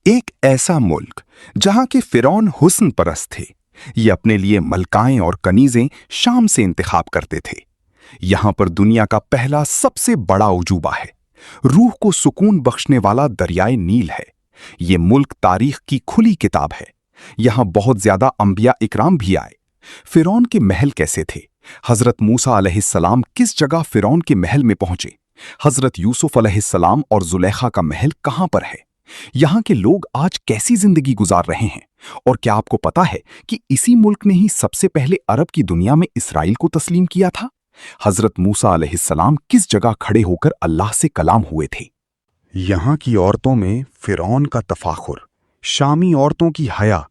एक ऐसा मुल्क जहां के फिरौन हुस्न परस्त थे। ये अपने लिए मलकाएं और कनीजें शाम से इंतखाब करते थे। यहां पर दुनिया का पहला सबसे बड़ा उजूबा है। रूह को सुकून बख्शने वाला दरियाए नील है। ये मुल्क तारीख की खुली किताब है। यहां बहुत ज्यादा अंबिया इकराम भी आए। फिरौन के महल कैसे थे? हजरत मूसा अलैहिस्सलाम किस जगह फिरौन के महल में पहुंचे? हजरत यूसुफ अलैहिस्सलाम और जुलेखा का महल कहां पर है? यहां के लोग आज कैसी जिंदगी गुजार रहे हैं? और क्या आपको पता है कि इसी मुल्क ने ही सबसे पहले अरब की दुनिया में इसराइल को तस्लीम किया था? हजरत मूसा अलैहिस्सलाम किस जगह खड़े होकर अल्लाह से कलाम हुए थे? यहाँ की औरतों में फिरौन का तफाखुर, शामी औरतों की हया,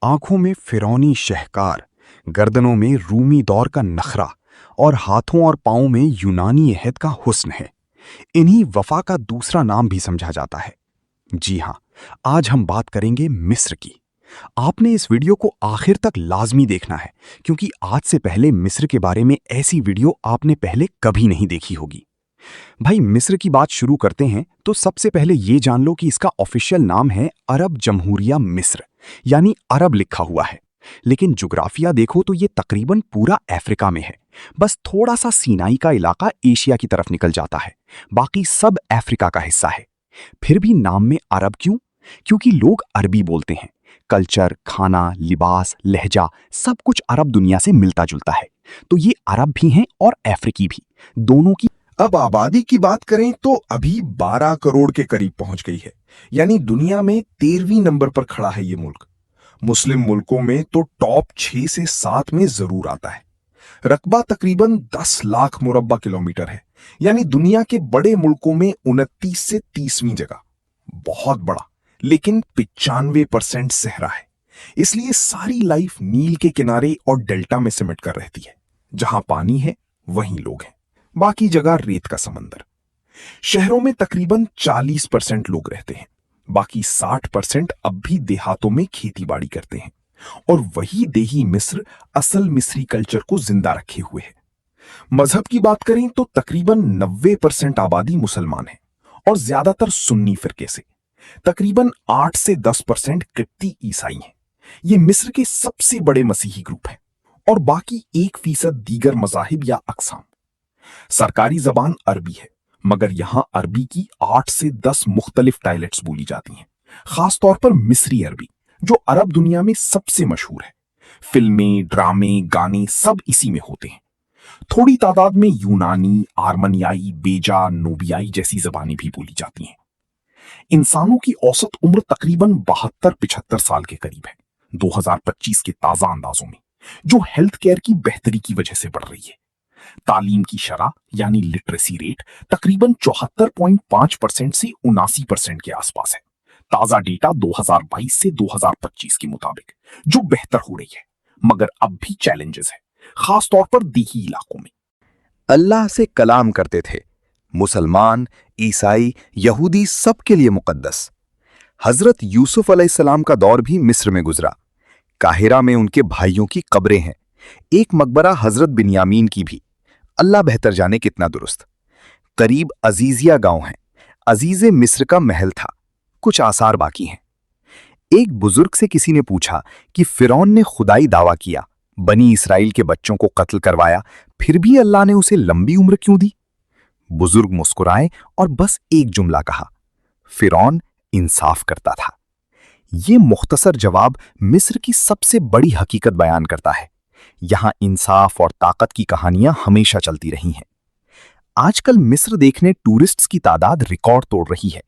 आंखों में फिरौनी शहकार, गर्दनों में रूमी दौर का नखरा और हाथों और पांवों में यूनानी अहद का हुस्न है। इन्हीं वफा का दूसरा नाम भी समझा जाता है। जी हां, आज हम बात करेंगे मिस्र की। आपने इस वीडियो को आखिर तक लाजमी देखना है, क्योंकि आज से पहले मिस्र के बारे में ऐसी वीडियो आपने पहले कभी नहीं देखी होगी। भाई, मिस्र की बात शुरू करते हैं तो सबसे पहले ये जान लो कि इसका ऑफिशियल नाम है अरब जमहूरिया मिस्र, यानी अरब लिखा हुआ है। लेकिन जुग्राफिया देखो तो ये तकरीबन पूरा अफ्रीका में है। बस थोड़ा सा सीनाई का इलाका एशिया की तरफ निकल जाता है, बाकी सब अफ्रीका का हिस्सा है। फिर भी नाम में अरब क्यों? क्योंकि लोग अरबी बोलते हैं। कल्चर, खाना, लिबास, लहजा सब कुछ अरब दुनिया से मिलता जुलता है। तो ये अरब भी हैं और अफ्रीकी भी, दोनों की। अब आबादी की बात करें तो अभी 12 करोड़ के करीब पहुंच गई है, यानी दुनिया में 13वीं नंबर पर खड़ा है ये मुल्क। मुस्लिम मुल्कों में तो टॉप 6 से 7 में जरूर आता है। रकबा तकरीबन 10 लाख मुरब्बा किलोमीटर है, यानी दुनिया के बड़े मुल्कों में 29 से 30वीं जगह। बहुत बड़ा, लेकिन 95% सहरा है। इसलिए सारी लाइफ नील के किनारे और डेल्टा में सिमट कर रहती है। जहां पानी है वहीं लोग हैं, बाकी जगह रेत का समंदर। शहरों में तकरीबन 40% लोग रहते हैं, बाकी 60% अब भी देहातों में खेती बाड़ी करते हैं। और वही देही मिस्र असल मिस्री कल्चर को जिंदा रखे हुए है। मजहब की बात करें तो तकरीबन 90% आबादी मुसलमान है और ज्यादातर सुन्नी फिरके से। तकरीबन 8 से 10% किप्ती ईसाई हैं। ये मिस्र के सबसे बड़े मसीही ग्रुप हैं और बाकी 1% दीगर मजाहिब या अक़साम। सरकारी जबान अरबी है, मगर यहां अरबी की 8 से 10 मुख्तलिफ डायलेक्ट्स बोली जाती हैं, खासतौर पर मिस्री अरबी, जो अरब दुनिया में सबसे मशहूर है। फिल्में, ड्रामे, गाने सब इसी में होते हैं। थोड़ी तादाद में यूनानी, आर्मनियाई, बेजा, नूबियाई जैसी जबानें भी बोली जाती हैं। इंसानों की औसत उम्र तकरीबन 72-75 साल के करीब है 2025 के ताजा अंदाजों में, जो हेल्थ केयर की बेहतरी की वजह से बढ़ रही है। तालीम की शरह यानी लिटरेसी रेट तकरीबन 74.5% से 79% के आसपास है। ताजा डेटा 2022 से 2025 के मुताबिक, जो बेहतर हो रही है, मगर अब भी चैलेंजेस है, खास तौर पर देही इलाकों में। अल्लाह से कलाम करते थे। मुसलमान, ईसाई, यहूदी सबके लिए मुकद्दस। हजरत यूसुफ अलैहिस्सलाम का दौर भी मिस्र में गुजरा। काहिरा में उनके भाइयों की कब्रें हैं। एक मकबरा हजरत बिन्यामीन की भी। अल्लाह बेहतर जाने कितना दुरुस्त। करीब अजीजिया गांव है। अजीजे मिस्र का महल था। कुछ आसार बाकी हैं। एक बुजुर्ग से किसी ने पूछा कि फिरौन ने खुदाई दावा किया, बनी इसराइल के बच्चों को कत्ल करवाया, फिर भी अल्लाह ने उसे लंबी उम्र क्यों दी? बुजुर्ग मुस्कुराए और बस एक जुमला कहा, फिरौन इंसाफ करता था। ये मुख्तसर जवाब मिस्र की सबसे बड़ी हकीकत बयान करता है। यहां इंसाफ और ताकत की कहानियां हमेशा चलती रही हैं। आजकल मिस्र देखने टूरिस्ट्स की तादाद रिकॉर्ड तोड़ रही है।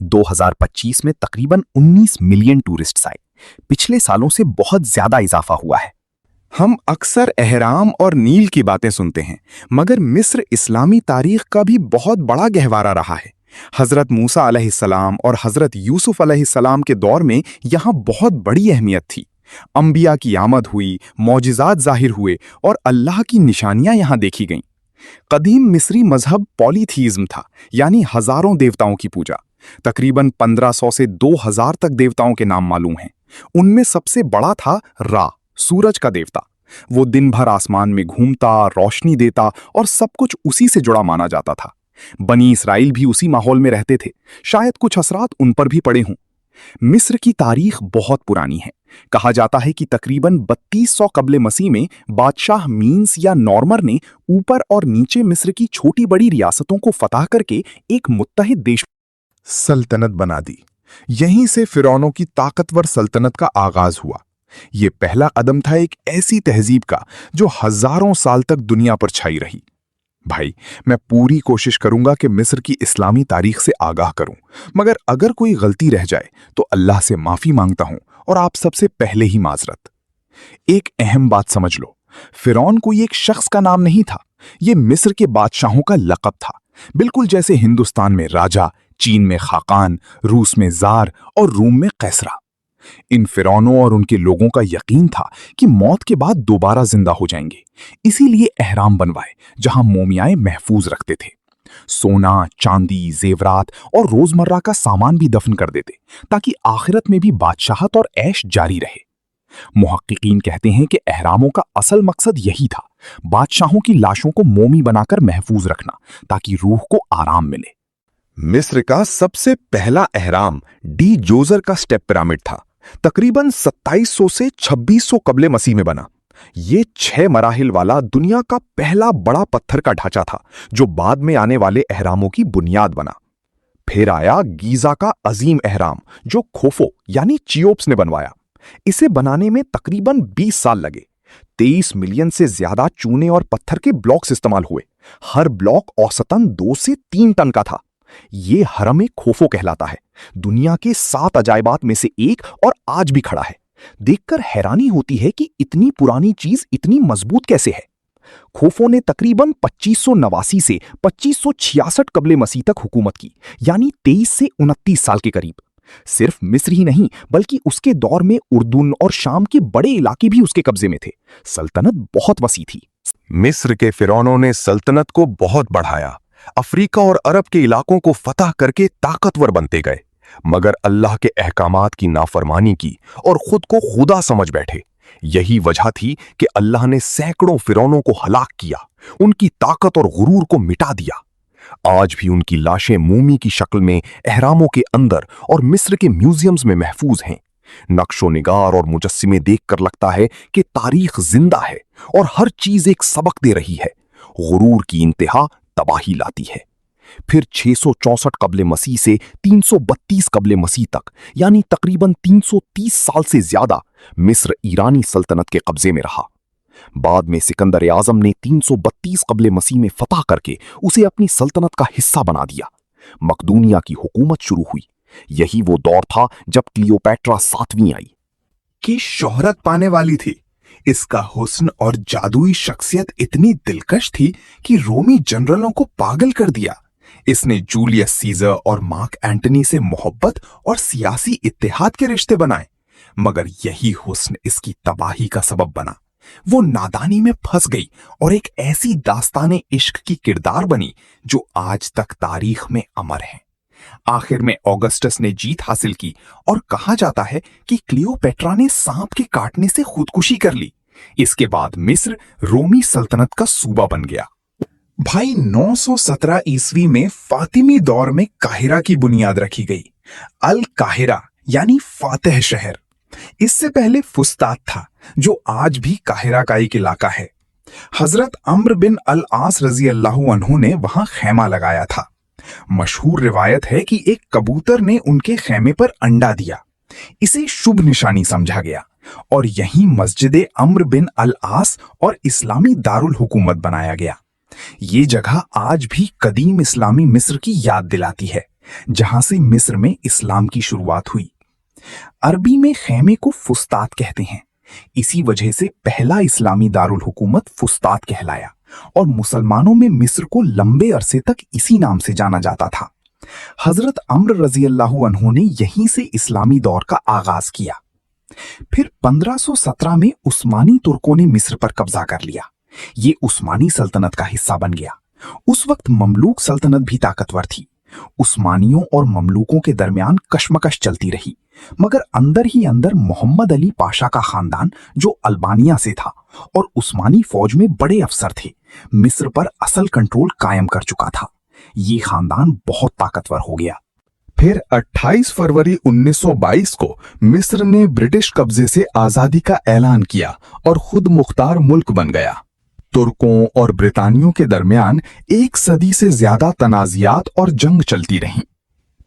2025 में तकरीबन 19 मिलियन टूरिस्ट्स आए। पिछले सालों से बहुत ज्यादा इजाफा हुआ है। हम अक्सर अहराम और नील की बातें सुनते हैं, मगर मिस्र इस्लामी तारीख का भी बहुत बड़ा गहवारा रहा है। हजरत मूसा अलैहिस्सलाम और हजरत यूसुफ अलैहिस्सलाम के दौर में यहाँ बहुत बड़ी अहमियत थी। अंबिया की आमद हुई, मौजिज़ात जाहिर हुए और अल्लाह की निशानियां यहाँ देखी गईं। कदीम मिस्री मजहब पॉलीथीज़्म था, यानी हजारों देवताओं की पूजा। तकरीबन 1500 से 2000 तक देवताओं के नाम मालूम हैं। उनमें सबसे बड़ा था रा, सूरज का देवता। वो दिन भर आसमान में घूमता, रोशनी देता और सब कुछ उसी से जुड़ा माना जाता था। बनी इसराइल भी उसी माहौल में रहते थे। शायद कुछ असरात उन पर भी पड़े हों। मिस्र की तारीख बहुत पुरानी है। कहा जाता है कि तकरीबन 3200 कब्ले मसीह में बादशाह मीन्स या नॉर्मर ने ऊपर और नीचे मिस्र की छोटी बड़ी रियासतों को फतह करके एक मुत्तहिद देश सल्तनत बना दी। यहीं से फिरौनों की ताकतवर सल्तनत का आगाज हुआ। ये पहला कदम था एक ऐसी तहजीब का जो हजारों साल तक दुनिया पर छाई रही। भाई, मैं पूरी कोशिश करूंगा कि मिस्र की इस्लामी तारीख से आगाह करूं, मगर अगर कोई गलती रह जाए तो अल्लाह से माफी मांगता हूं और आप सबसे पहले ही माजरत। एक अहम बात समझ लो, फिरौन कोई एक शख्स का नाम नहीं था, ये मिस्र के बादशाहों का लक़ब था। बिल्कुल जैसे हिंदुस्तान में राजा, चीन में खाकान, रूस में जार और रूम में कैसरा। इन फिरौनों और उनके लोगों का यकीन था कि मौत के बाद दोबारा जिंदा हो जाएंगे, इसीलिए एहराम बनवाए जहां मोमियाएं महफूज रखते थे। सोना, चांदी, जेवरात और रोजमर्रा का सामान भी दफन कर देते ताकि आखिरत में भी बादशाहत और ऐश जारी रहे। मुहक्किकीन कहते हैं कि एहरामों का असल मकसद यही था, बादशाहों की लाशों को मोमी बनाकर महफूज रखना ताकि रूह को आराम मिले। मिस्र का सबसे पहला एहराम डी जोजर का स्टेप पिरामिड था। तकरीबन 2700 से 2600 कब्ले मसीह में बना। ये 6 मराहिल वाला दुनिया का पहला बड़ा पत्थर का ढांचा था जो बाद में आने वाले एहरामों की बुनियाद बना। फिर आया गीजा का अजीम एहराम जो खोफो यानी चियोप्स ने बनवाया। इसे बनाने में तकरीबन 20 साल लगे। 23 मिलियन से ज्यादा चूने और पत्थर के ब्लॉक्स इस्तेमाल हुए। हर ब्लॉक औसतन 2 से 3 टन का था। ये हरम खोफो कहलाता है, दुनिया के 7 अजायबात में से एक, और आज भी खड़ा है। देखकर हैरानी होती है कि इतनी पुरानी चीज इतनी मजबूत कैसे है। खोफो ने तकरीबन 2589 से 2566 कब्ले मसीह तक हुकूमत की, यानी 23 से 29 साल के करीब। सिर्फ मिस्र ही नहीं बल्कि उसके दौर में उर्दून और शाम के बड़े इलाके भी उसके कब्जे में थे। सल्तनत बहुत वसी थी। मिस्र के फिरौनों ने सल्तनत को बहुत बढ़ाया, अफ्रीका और अरब के इलाकों को फतह करके ताकतवर बनते गए, मगर अल्लाह के अहकामात की नाफरमानी की और खुद को खुदा समझ बैठे। यही वजह थी कि अल्लाह ने सैकड़ों फिरौनों को हलाक किया, उनकी ताकत और गुरूर को मिटा दिया। आज भी उनकी लाशें मोमी की शक्ल में एहरामों के अंदर और मिस्र के म्यूजियम्स में महफूज हैं। नक्शो निगार और मुजस्सिमे देखकर लगता है कि तारीख जिंदा है और हर चीज एक सबक दे रही है। गुरूर की इंतहा तबाही लाती है। फिर 664 कब्ले मसीह से 332 कब्ले मसीह तक, यानी तकरीबन 330 साल से ज्यादा मिस्र ईरानी सल्तनत के कब्जे में रहा। बाद में सिकंदर आजम ने 332 कब्ले मसीह में फतह करके उसे अपनी सल्तनत का हिस्सा बना दिया। मकदूनिया की हुकूमत शुरू हुई। यही वो दौर था जब क्लियोपैट्रा 7वीं आई, की शोहरत पाने वाली थी। इसका हुस्न और जादुई शख्सियत इतनी दिलकश थी कि रोमी जनरलों को पागल कर दिया। इसने जूलियस सीजर और मार्क एंटनी से मोहब्बत और सियासी इत्तेहाद के रिश्ते बनाए, मगर यही हुस्न इसकी तबाही का सबब बना। वो नादानी में फंस गई और एक ऐसी दास्ताने इश्क की किरदार बनी जो आज तक तारीख में अमर है। आखिर में ऑगस्टस ने जीत हासिल की और कहा जाता है कि क्लियोपेट्रा ने सांप के काटने से खुदकुशी कर ली। इसके बाद मिस्र रोमी सल्तनत का सूबा बन गया। भाई, 917 ईस्वी में फातिमी दौर में काहिरा की बुनियाद रखी गई। अल काहिरा यानी फातेह शहर। इससे पहले फुस्तात था जो आज भी काहिरा का एक इलाका है। हजरत अम्र बिन अल आस रजी अल्लाहु अन्हु ने वहां खैमा लगाया था। मशहूर रिवायत है कि एक कबूतर ने उनके खैमे पर अंडा दिया। इसे शुभ निशानी समझा गया और यहीं मस्जिद अम्र बिन अल आस और इस्लामी दारुल हुकूमत बनाया गया। ये जगह आज भी कदीम इस्लामी मिस्र की याद दिलाती है, जहां से मिस्र में इस्लाम की शुरुआत हुई। अरबी में खैमे को फुस्तात कहते हैं। इसी वजह से पहला इस्लामी दारुल हुकूमत फुस्तात कहलाया और मुसलमानों में मिस्र को लंबे अरसे तक इसी नाम से जाना जाता था। हजरत अम्र रजी अल्लाहु अन्हु ने यहीं से इस्लामी दौर का आगाज किया। फिर 1517 में उस्मानी तुर्कों ने मिस्र पर कब्जा कर लिया। ये उस्मानी सल्तनत का हिस्सा बन गया। उस वक्त ममलूक सल्तनत भी ताकतवर थी। उस्मानियों और ममलूकों के दरमियान कशमकश चलती रही, मगर अंदर ही अंदर मोहम्मद अली पाशा का खानदान, जो अल्बानिया से था और उस्मानी फौज में बड़े अफसर थे, मिस्र पर असल कंट्रोल कायम कर चुका था। ये खानदान बहुत ताकतवर हो गया। फिर 28 फरवरी 1922 को मिस्र ने ब्रिटिश कब्जे से आजादी का ऐलान किया और खुद मुख्तार मुल्क बन गया। तुर्कों और ब्रितानियों के दरमियान एक सदी से ज्यादा तनाज़ियात और जंग चलती रहीं।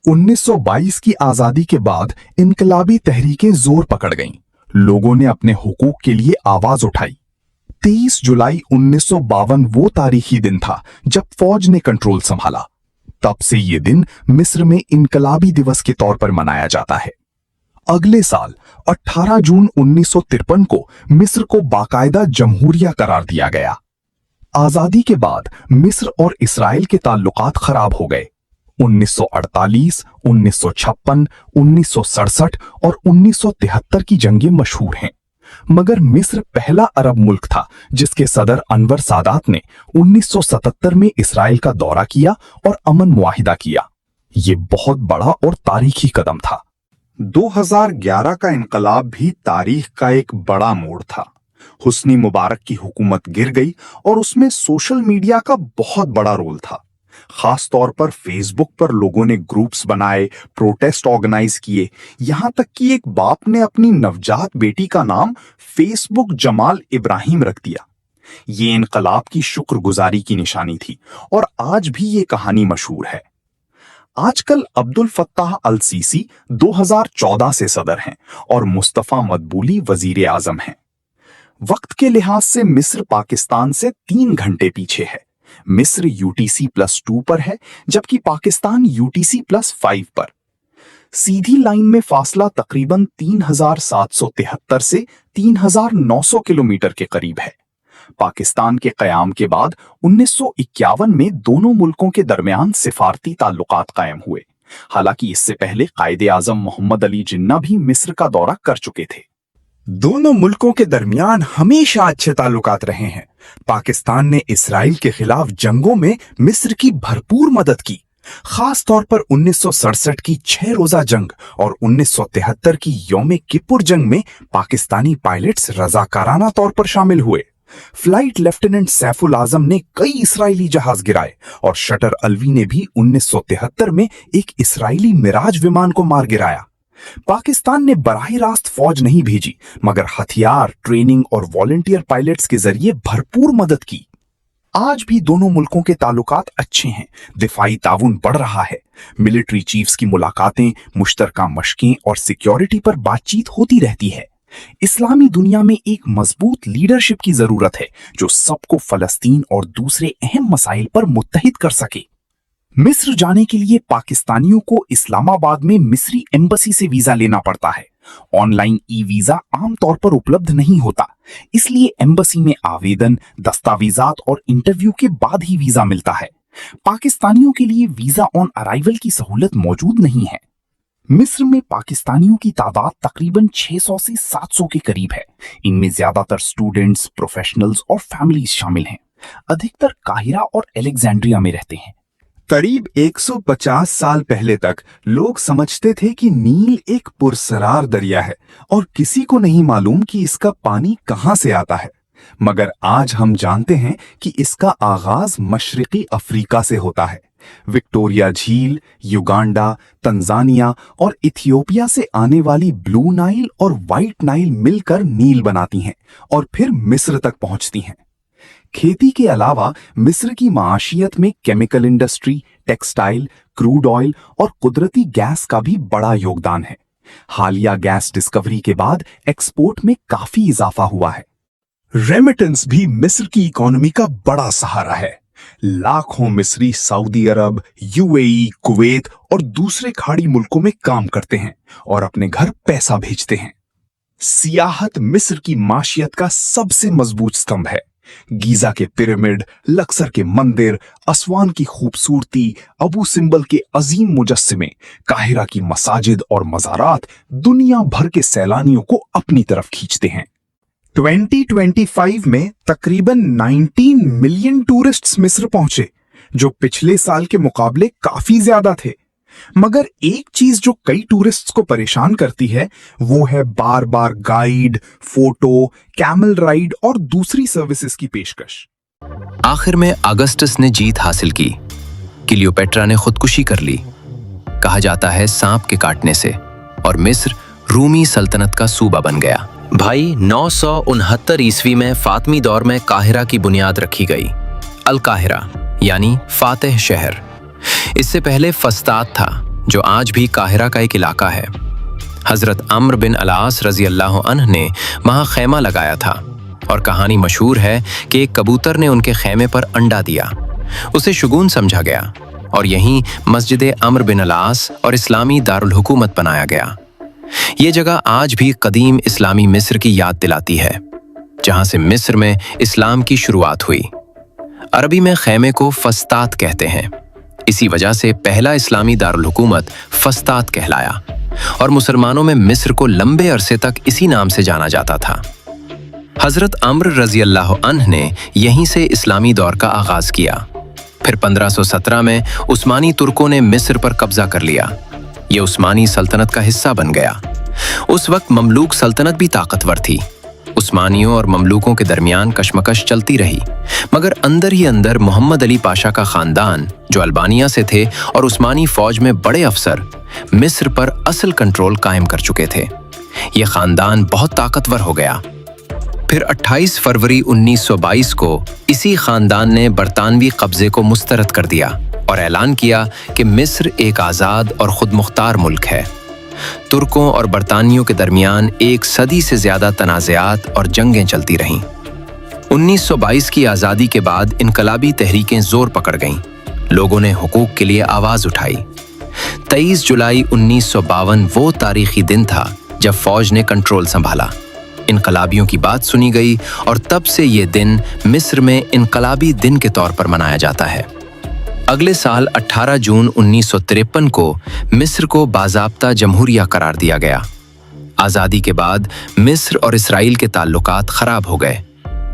1922 की आजादी के बाद इनकलाबी तहरीकें जोर पकड़ गईं। लोगों ने अपने हुकूक के लिए आवाज उठाई। 23 जुलाई 1952 वो तारीखी दिन था जब फौज ने कंट्रोल संभाला। तब से ये दिन मिस्र में इनकलाबी दिवस के तौर पर मनाया जाता है। अगले साल 18 जून 1953 को मिस्र को बाकायदा जमहूरिया करार दिया गया। आजादी के बाद मिस्र और इस्राइल के ताल्लुकात खराब हो गए। 1948, 1956, 1967 और 1973 की जंगें मशहूर हैं। मगर मिस्र पहला अरब मुल्क था जिसके सदर अनवर सादात ने 1977 में इस्राइल का दौरा किया और अमन मुआहिदा किया। ये बहुत बड़ा और तारीखी कदम था। 2011 का इनकलाब भी तारीख का एक बड़ा मोड़ था। हुस्नी मुबारक की हुकूमत गिर गई और उसमें सोशल मीडिया का बहुत बड़ा रोल था। खास तौर पर फेसबुक पर लोगों ने ग्रुप्स बनाए, प्रोटेस्ट ऑर्गेनाइज किए, यहां तक कि एक बाप ने अपनी नवजात बेटी का नाम फेसबुक जमाल इब्राहिम रख दिया। ये इनकलाब की शुक्रगुजारी की निशानी थी और आज भी ये कहानी मशहूर है। आजकल अब्दुल फत्ताह अल सीसी 2014 से सदर हैं और मुस्तफा मदबूली वजीर आजम हैं। वक्त के लिहाज से मिस्र पाकिस्तान से 3 घंटे पीछे है। मिस्र UTC+2 पर है जबकि पाकिस्तान UTC+5 पर। सीधी लाइन में फासला तकरीबन 3773 से 3900 किलोमीटर के करीब है। पाकिस्तान के कयाम के बाद 1951 में दोनों मुल्कों के दरमियान सिफारती ताल्लुकात कायम हुए। हालांकि इससे पहले कायदे आजम मोहम्मद अली जिन्ना भी मिस्र का दौरा कर चुके थे। दोनों मुल्कों के दरमियान हमेशा अच्छे ताल्लुकात रहे हैं। पाकिस्तान ने इस्राइल के खिलाफ जंगों में मिस्र की भरपूर मदद की। खास तौर पर 1967 की 6 रोजा जंग और 1973 की यौम किपुर जंग में पाकिस्तानी पायलट्स रजाकाराना तौर पर शामिल हुए। फ्लाइट लेफ्टिनेंट सैफुल आजम ने कई इस्राइली जहाज गिराए और शटर अलवी ने भी 1973 में एक इस्राइली मिराज विमान को मार गिराया। पाकिस्तान ने बराह रास्त फौज नहीं भेजी मगर हथियार, ट्रेनिंग और वॉलंटियर पायलट्स के जरिए भरपूर मदद की। आज भी दोनों मुल्कों के ताल्लुकात अच्छे हैं। दिफाई ताउन बढ़ रहा है। मिलिट्री चीफ्स की मुलाकातें, मुश्तरका मशकें और सिक्योरिटी पर बातचीत होती रहती है। इस्लामी दुनिया में एक मजबूत लीडरशिप की जरूरत है जो सबको फलस्तीन और दूसरे अहम मसाइल पर मुत्तहिद कर सके। मिस्र जाने के लिए पाकिस्तानियों को इस्लामाबाद में मिस्री एम्बेसी से वीजा लेना पड़ता है। ऑनलाइन ई वीजा आमतौर पर उपलब्ध नहीं होता, इसलिए एम्बेसी में आवेदन, दस्तावेजात और इंटरव्यू के बाद ही वीजा मिलता है। पाकिस्तानियों के लिए वीजा ऑन अराइवल की सहूलत मौजूद नहीं है। मिस्र में पाकिस्तानियों की तादाद तकरीबन 600 से 700 के करीब है। इनमें ज्यादातर स्टूडेंट्स, प्रोफेशनल्स और फैमिलीज शामिल हैं। अधिकतर काहिरा और अलेक्जेंड्रिया में रहते हैं। करीब 150 साल पहले तक लोग समझते थे कि नील एक पुरसरार दरिया है और किसी को नहीं मालूम कि इसका पानी कहां से आता है। मगर आज हम जानते हैं कि इसका आगाज मशरिकी अफ्रीका से होता है। विक्टोरिया झील, युगांडा, तंजानिया और इथियोपिया से आने वाली ब्लू नाइल और व्हाइट नाइल मिलकर नील बनाती हैं और फिर मिस्र तक पहुंचती हैं। खेती के अलावा मिस्र की माशियत में chemical industry, textile, crude oil और कुदरती गैस का भी बड़ा योगदान है। हालिया गैस डिस्कवरी के बाद एक्सपोर्ट में काफी इजाफा हुआ है। रेमिटेंस भी मिस्र की इकोनॉमी का बड़ा सहारा है। लाखों मिस्री सऊदी अरब, UAE, कुवैत और दूसरे खाड़ी मुल्कों में काम करते हैं और अपने घर पैसा भेजते हैं। सियाहत मिस्र की माशियत का सबसे मजबूत स्तंभ है। गीजा के पिरामिड, लक्सर के मंदिर, असवान की खूबसूरती, अबू सिम्बल के अजीम मुजस्समे, काहिरा की मसाजिद और मज़ारात दुनिया भर के सैलानियों को अपनी तरफ खींचते हैं। 2025 में तकरीबन 19 मिलियन टूरिस्ट्स मिस्र पहुंचे, जो पिछले साल के मुकाबले काफी ज्यादा थे। मगर एक चीज जो कई टूरिस्ट्स को परेशान करती है वो है बार बार गाइड, फोटो, कैमल राइड और दूसरी सर्विसेज की पेशकश। आखिर में अगस्टस ने जीत हासिल की। क्लियोपेट्रा ने खुदकुशी कर ली। कहा जाता है सांप के काटने से, और मिस्र रूमी सल्तनत का सूबा बन गया। भाई 969 ईस्वी में फातमी दौर में काहिरा की बुनियाद रखी गई। अल काहिरा यानी फातेह शहर। इससे पहले फस्ताद था, जो आज भी काहिरा का एक इलाका है। हजरत अम्र बिन अलास रजी अल्लाह अन्ह ने वहाँ खैमा लगाया था, और कहानी मशहूर है कि एक कबूतर ने उनके खैमे पर अंडा दिया। उसे शुगून समझा गया और यहीं मस्जिद अम्र बिन अलास और इस्लामी दारुल हुकूमत बनाया गया। ये जगह आज भी कदीम इस्लामी मिस्र की याद दिलाती है, जहाँ से मिस्र में इस्लाम की शुरुआत हुई। अरबी में खैमे को फस्ताद कहते हैं। इसी वजह से पहला इस्लामी दारुल हुकूमत फस्ताद कहलाया, और मुसलमानों में मिस्र को लंबे अरसे तक इसी नाम से जाना जाता था। हजरत अम्र रजी अल्लाह अन्ह ने यहीं से इस्लामी दौर का आगाज किया। फिर 1517 में उस्मानी तुर्कों ने मिस्र पर कब्जा कर लिया। ये उस्मानी सल्तनत का हिस्सा बन गया। उस वक्त ममलूक सल्तनत भी ताकतवर थी। उस्मानियों और ममलूकों के दरमियान कशमकश चलती रही, मगर अंदर ही अंदर मोहम्मद अली पाशा का खानदान, जो अल्बानिया से थे और उस्मानी फौज में बड़े अफसर, मिस्र पर असल कंट्रोल कायम कर चुके थे। ये खानदान बहुत ताकतवर हो गया। फिर 28 फरवरी 1922 को इसी खानदान ने बरतानवी कब्जे को मुस्तरद कर दिया और ऐलान किया कि मिस्र एक आज़ाद और खुद मुख्तार मुल्क है। तुर्कों और बरतानियों के दरमियान एक सदी से ज्यादा तनाज़ात और जंगें चलती रहीं। 1922 की आज़ादी के बाद इनकलाबी तहरीकें जोर पकड़ गईं। लोगों ने हुकूक के लिए आवाज़ उठाई। 23 जुलाई 1952 वो तारीखी दिन था जब फौज ने कंट्रोल संभाला। इनकलाबियों की बात सुनी गई और तब से ये दिन मिस्र में इनकलाबी दिन के तौर पर मनाया जाता है। अगले साल 18 जून 1953 को मिस्र को बाज़ाब्ता जमहूरिया करार दिया गया। आज़ादी के बाद मिस्र और इसराइल के ताल्लुकात खराब हो गए।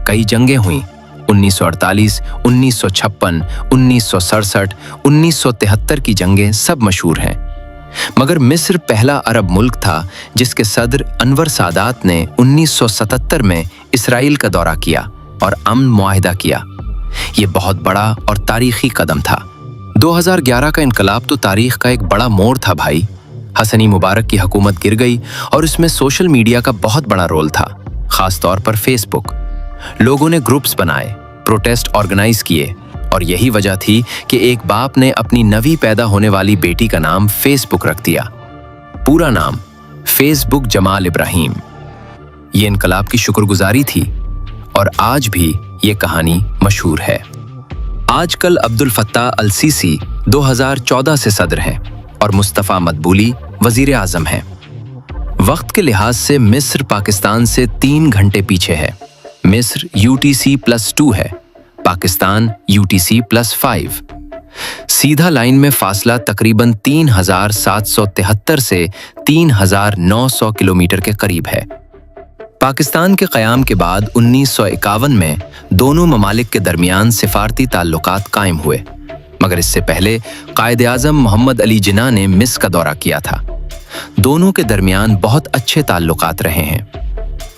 कई जंगें हुईं। 1948, 1956, 1967, 1973 की जंगें सब मशहूर हैं। मगर मिस्र पहला अरब मुल्क था जिसके सदर अनवर सादात ने 1977 में इसराइल का दौरा किया और अमन मुआहिदा किया। ये बहुत बड़ा और तारीखी कदम था। 2011 का इनकलाब तो तारीख का एक बड़ा मोड़ था भाई। हसनी मुबारक की हुकूमत गिर गई और इसमें सोशल मीडिया का बहुत बड़ा रोल था, खास तौर पर फेसबुक। लोगों ने ग्रुप्स बनाए, प्रोटेस्ट ऑर्गेनाइज किए, और यही वजह थी कि एक बाप ने अपनी नवी पैदा होने वाली बेटी का नाम फेसबुक रख दिया। पूरा नाम फेसबुक जमाल इब्राहिम। ये इनकलाब की शुक्रगुजारी थी और आज भी ये कहानी मशहूर है। आजकल अब्दुल फत्ताह अल सीसी 2014 से सदर हैं और मुस्तफ़ा मदबूली वजीर आज़म हैं। वक्त के लिहाज से मिस्र पाकिस्तान से 3 घंटे पीछे है। मिस्र UTC+2 है, पाकिस्तान UTC+5। सीधा लाइन में फासला तकरीबन 3773 से 3900 किलोमीटर के करीब है। पाकिस्तान के क़याम के बाद 1951 में दोनों ममालिक के दरमियान सिफारती ताल्लुकात कायम हुए, मगर इससे पहले कायद आज़म मोहम्मद अली जिन्ना ने मिस्र का दौरा किया था। दोनों के दरमियान बहुत अच्छे ताल्लुकात रहे हैं।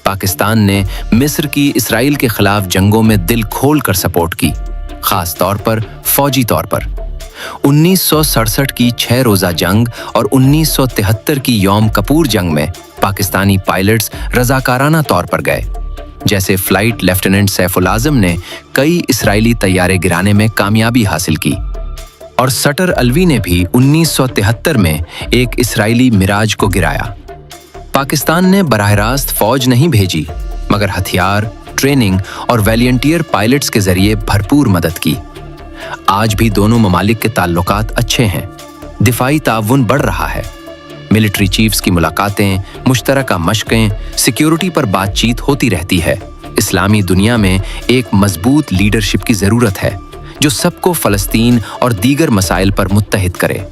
पाकिस्तान ने मिस्र की इसराइल के खिलाफ जंगों में दिल खोल कर सपोर्ट की, खास तौर पर फौजी तौर पर। 1967 की 6 रोज़ा जंग और 1973 की यौम कपूर जंग में पाकिस्तानी पायलट्स रजाकाराना तौर पर गए। जैसे फ्लाइट लेफ्टिनेंट सैफुल आज़म ने कई इसराइली तैयारे गिराने में कामयाबी हासिल की, और सटर अलवी ने भी 1973 में एक इसराइली मिराज को गिराया। पाकिस्तान ने बराह रास्त फौज नहीं भेजी, मगर हथियार, ट्रेनिंग और वॉलंटियर पायलट्स के जरिए भरपूर मदद की। आज भी दोनों ममालिक के ताल्लुकात अच्छे हैं। दिफाई ताउन बढ़ रहा है। मिलिट्री चीफ्स की मुलाकातें, मुश्तरका मशकें, सिक्योरिटी पर बातचीत होती रहती है। इस्लामी दुनिया में एक मजबूत लीडरशिप की ज़रूरत है जो सबको फ़लस्तीन और दीगर मसाइल पर मुत्तहिद करे।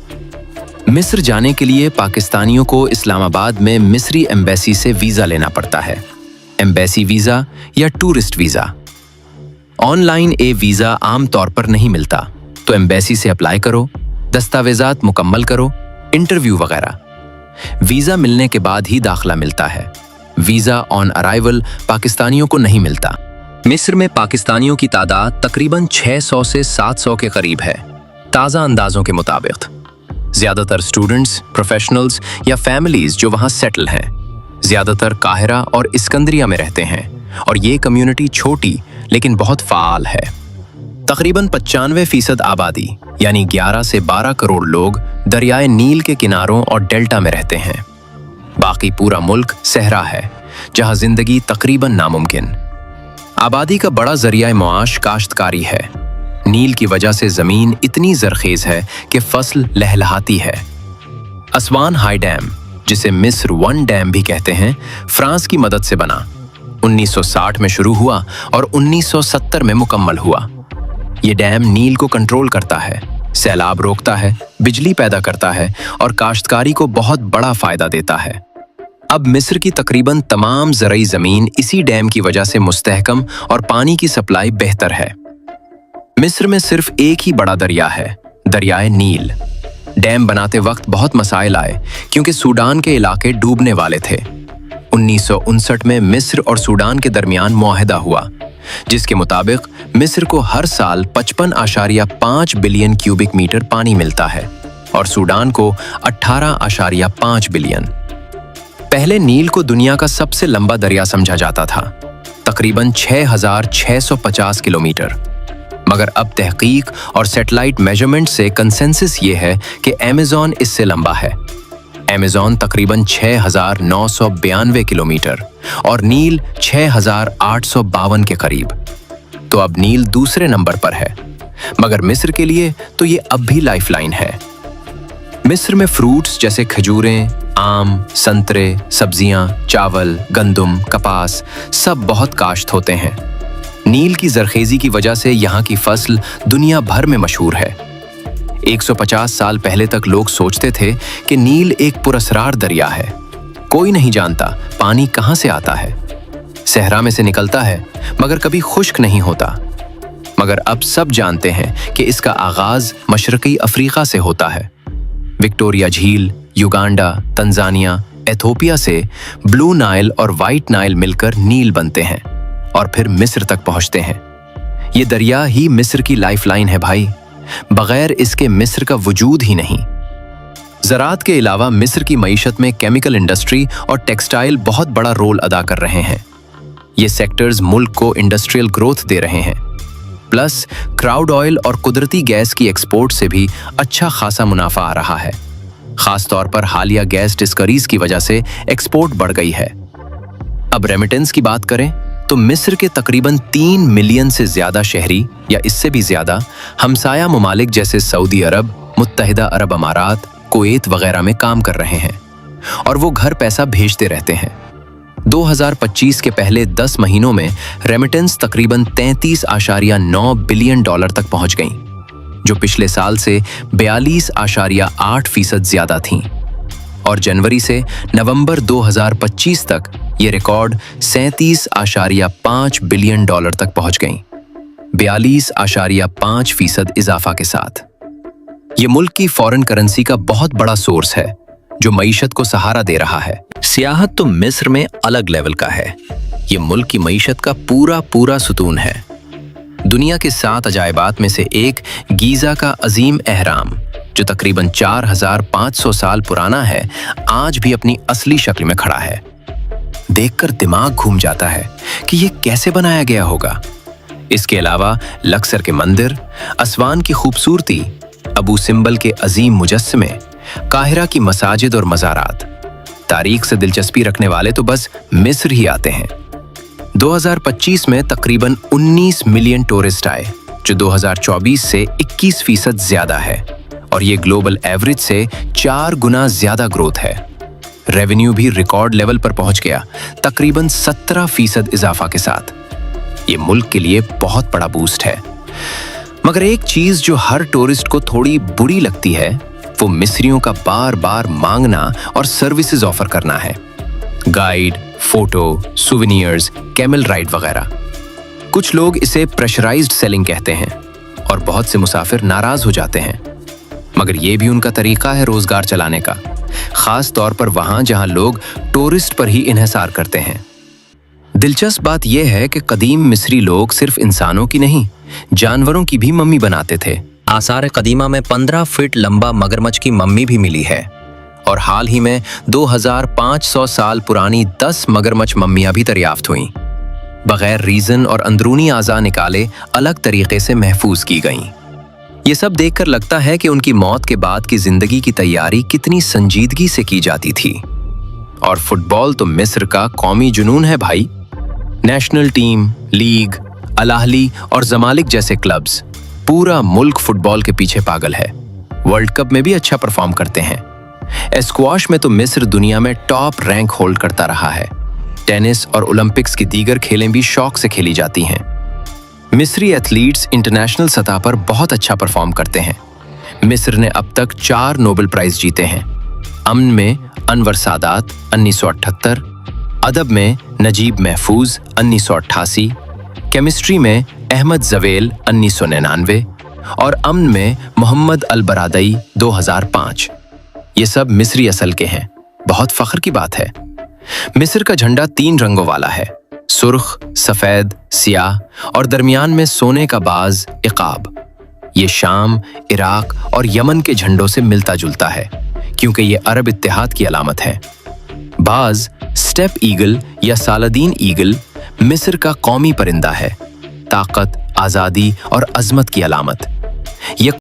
मिस्र जाने के लिए पाकिस्तानियों को इस्लामाबाद में मिस्री एम्बेसी से वीज़ा लेना पड़ता है। एम्बेसी वीज़ा या टूरिस्ट वीज़ा। ऑनलाइन वीज़ा आम तौर पर नहीं मिलता, तो एम्बेसी से अप्लाई करो, दस्तावेज़ात मुकम्मल करो, इंटरव्यू वगैरह। वीज़ा मिलने के बाद ही दाखिला मिलता है। वीज़ा ऑन अराइवल पाकिस्तानियों को नहीं मिलता। मिस्र में पाकिस्तानियों की तादाद तकरीबन 600 से 700 के करीब है, ताज़ा अंदाज़ों के मुताबिक। ज्यादातर स्टूडेंट्स, प्रोफेशनल्स या फैमिलीज जो वहां सेटल हैं, ज्यादातर काहिरा और इस्कंदरिया में रहते हैं और ये कम्युनिटी छोटी लेकिन बहुत फाल है। तकरीबन 95% आबादी यानी 11 से 12 करोड़ लोग दरियाए नील के किनारों और डेल्टा में रहते हैं। बाकी पूरा मुल्क सहरा है जहां जिंदगी तकरीबन नामुमकिन। आबादी का बड़ा जरिया मुआश काश्तकारी है। नील की वजह से जमीन इतनी जरखेज है कि फसल लहलहाती है। असवान हाई डैम, जिसे मिस्र 1 डैम भी कहते हैं, फ्रांस की मदद से बना। 1960 में शुरू हुआ और 1970 में मुकम्मल हुआ। ये डैम नील को कंट्रोल करता है, सैलाब रोकता है, बिजली पैदा करता है और काश्तकारी को बहुत बड़ा फायदा देता है। अब मिस्र की तकरीबन तमाम ज़रई ज़मीन इसी डैम की वजह से मुस्तहकम और पानी की सप्लाई बेहतर है। मिस्र में सिर्फ एक ही बड़ा दरिया है, दरियाए नील। डैम बनाते वक्त बहुत मसाइल आए क्योंकि सूडान के इलाके डूबने वाले थे। 1959 में मिस्र और सूडान के दरमियान मुआहदा हुआ, जिसके मुताबिक मिस्र को हर साल 55.5 बिलियन क्यूबिक मीटर पानी मिलता है और सूडान को 18.5 बिलियन। पहले नील को दुनिया का सबसे लंबा दरिया समझा जाता था, तकरीबन 6,650 किलोमीटर। मगर अब तहकीक और सैटेलाइट मेजरमेंट से कंसेंसस ये है कि अमेज़न इससे लंबा है। अमेज़न तकरीबन 6,992 किलोमीटर और नील 6,852 के करीब। तो अब नील दूसरे नंबर पर है, मगर मिस्र के लिए तो ये अब भी लाइफलाइन है। मिस्र में फ्रूट्स जैसे खजूरें, आम, संतरे, सब्जियां, चावल, गंदुम, कपास सब बहुत काश्त होते हैं। नील की जरखेजी की वजह से यहाँ की फसल दुनिया भर में मशहूर है। 150 साल पहले तक लोग सोचते थे कि नील एक पुरस्रार दरिया है, कोई नहीं जानता पानी कहाँ से आता है। सहरा में से निकलता है मगर कभी खुश्क नहीं होता। मगर अब सब जानते हैं कि इसका आगाज मशरकी अफ्रीका से होता है। विक्टोरिया झील, युगांडा, तंजानिया, एथोपिया से ब्लू नाइल और वाइट नाइल मिलकर नील बनते हैं और फिर मिस्र तक पहुंचते हैं। ये दरिया ही मिस्र की लाइफलाइन है भाई, बगैर इसके मिस्र का वजूद ही नहीं। ज़राअत के अलावा मिस्र की मईशत में केमिकल इंडस्ट्री और टेक्सटाइल बहुत बड़ा रोल अदा कर रहे हैं। ये सेक्टर्स मुल्क को इंडस्ट्रियल ग्रोथ दे रहे हैं। प्लस क्राउड ऑयल और कुदरती गैस की एक्सपोर्ट से भी अच्छा खासा मुनाफा आ रहा है। खास तौर पर हालिया गैस डिस्करीज की वजह से एक्सपोर्ट बढ़ गई है। अब रेमिटेंस की बात करें तो मिस्र के तकरीबन 3 मिलियन से ज्यादा शहरी या इससे भी ज्यादा हमसाया ममालिक जैसे सऊदी अरब, मुत्तहिदा अरब अमारात, कुवैत वगैरह में काम कर रहे हैं और वो घर पैसा भेजते रहते हैं। 2025 के पहले 10 महीनों में रेमिटेंस तकरीबन 33.9 बिलियन डॉलर तक पहुंच गईं, जो पिछले साल से 42.8% ज्यादा थीं। और जनवरी से नवंबर 2025 तक ये रिकॉर्ड 37.5 बिलियन डॉलर तक पहुंच गईं, 42.5% इजाफा के साथ। ये मुल्क की फॉरेन करेंसी का बहुत बड़ा सोर्स है जो मईशत को सहारा दे रहा है। सियाहत तो मिस्र में अलग लेवल का है। ये मुल्क की मईशत का पूरा सुतून है। दुनिया के 7 अजायबात में से एक गीजा का अजीम एहराम, जो तकरीबन 4,500 साल पुराना है, आज भी अपनी असली शक्ल में खड़ा है। देखकर दिमाग घूम जाता है कि ये कैसे बनाया गया होगा। इसके अलावा लक्सर के मंदिर, असवान की खूबसूरती, अबू सिम्बल के अजीम मुजस्समे, काहिरा की मसाजिद और मज़ारात। तारीख से दिलचस्पी रखने वाले तो बस मिस्र ही आते हैं। 2025 में तकरीबन 19 मिलियन टूरिस्ट आए, जो 2024 से 21% ज्यादा है और ये ग्लोबल एवरेज से 4 गुना ज्यादा ग्रोथ है। रेवेन्यू भी रिकॉर्ड लेवल पर पहुंच गया, तकरीबन 17% इजाफा के साथ। ये मुल्क के लिए बहुत बड़ा बूस्ट है। मगर एक चीज जो हर टूरिस्ट को थोड़ी बुरी लगती है, वो मिस्रियों का बार बार मांगना और सर्विसेज ऑफर करना है। Guide, photo, souvenirs, camel ride वगैरह। कुछ लोग इसे प्रेशराइज्ड सेलिंग कहते हैं और बहुत से मुसाफिर नाराज हो जाते हैं। मगर ये भी उनका तरीका है रोजगार चलाने का, खास तौर पर वहां जहां लोग टूरिस्ट पर ही इन्हिसार करते हैं। दिलचस्प बात यह है कि कदीम मिस्री लोग सिर्फ इंसानों की नहीं, जानवरों की भी मम्मी बनाते थे। आसार कदीमा में 15 फीट लंबा मगरमच्छ की मम्मी भी मिली है और हाल ही में 2500 साल पुरानी 10 मगरमच्छ मम्मियां भी दरियाफ्त हुईं। बगैर रीजन और अंदरूनी आज़ा निकाले अलग तरीके से महफूज की गईं। ये सब देखकर लगता है कि उनकी मौत के बाद की जिंदगी की तैयारी कितनी संजीदगी से की जाती थी। और फुटबॉल तो मिस्र का कौमी जुनून है भाई। National team, league, Al Ahly और जमालिक जैसे क्लब्स, पूरा मुल्क फुटबॉल के पीछे पागल है। वर्ल्ड कप में भी अच्छा परफॉर्म करते हैं। स्क्वॉश में तो मिस्र दुनिया में टॉप रैंक होल्ड करता रहा है। टेनिस और ओलंपिक्स की दीगर खेलें भी शौक से खेली जाती हैं। मिस्री एथलीट्स इंटरनेशनल सतह पर बहुत अच्छा परफॉर्म करते हैं। मिस्र ने अब तक 4 नोबेल प्राइज जीते हैं। अमन में अनवर सादात 1978, अदब में नजीब महफूज 1988, केमिस्ट्री में अहमद जवेल 1999 और अमन में मोहम्मद अल बरादई 2005। ये सब मिस्री असल के हैं। बहुत फख्र की बात है। मिस्र का झंडा 3 रंगों वाला है, सुर्ख, सफेद, सियाह और दरमियान में सोने का बाज इकाब। ये शाम, इराक और यमन के झंडों से मिलता जुलता है क्योंकि ये अरब इत्तेहाद की अलामत है। बाज स्टेप ईगल या सालादीन ईगल मिस्र का कौमी परिंदा है, ताकत, आज़ादी और अजमत की अलामत। ये